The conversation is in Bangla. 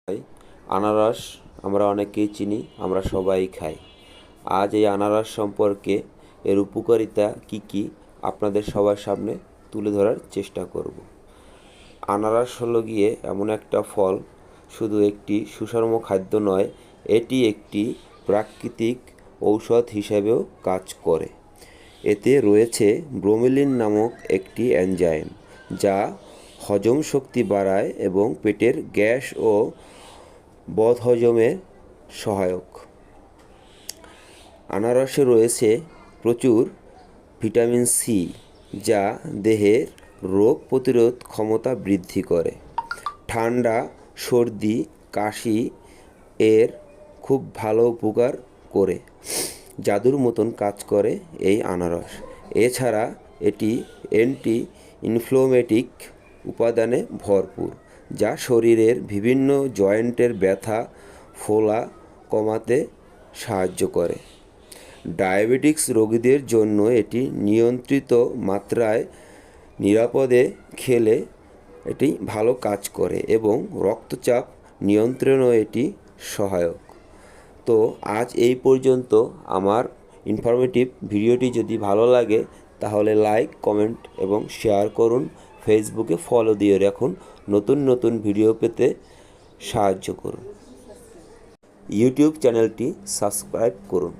ভাই, আনারস আমরা অনেকেই চিনি, আমরা সবাই খাই। আজ এই আনারস সম্পর্কে এর উপকারিতা কি কি আপনাদের সবার সামনে তুলে ধরার চেষ্টা করব। আনারস হলো গিয়ে এমন একটা ফল, শুধু একটি সুষম খাদ্য নয়, এটি একটি প্রাকৃতিক ঔষধ হিসেবেও কাজ করে। এতে রয়েছে ব্রোমেলিন নামক একটি এনজাইম, যা হজম শক্তি বাড়ায় এবং পেটের গ্যাস ও বদহজমে সহায়ক। আনারসে রয়েছে প্রচুর ভিটামিন সি, যা দেহের রোগ প্রতিরোধ ক্ষমতা বৃদ্ধি করে। ঠান্ডা, সর্দি, কাশি এর খুব ভালো উপকার করে। জাদুর মতন কাজ করে এই আনারস। এছাড়া এটি অ্যান্টি ইনফ্লোমেটিক উপাদানে ভরপুর, যা শরীরের বিভিন্ন জয়েন্টের ব্যথা, ফোলা কমাতে সাহায্য করে। ডায়াবেটিক্স রোগীদের জন্য এটি নিয়ন্ত্রিত মাত্রায় নিরাপদে খেলে এটি ভালো কাজ করে এবং রক্তচাপ নিয়ন্ত্রণেও এটি সহায়ক। তো আজ এই পর্যন্ত। আমার ইনফরমেটিভ ভিডিওটি যদি ভালো লাগে তাহলে লাইক, কমেন্ট এবং শেয়ার করুন। ফেসবুকে ফলো দিয়ে রাখুন, নতুন নতুন ভিডিও পেতে সাহায্য করুন। ইউটিউব চ্যানেলটি সাবস্ক্রাইব করুন।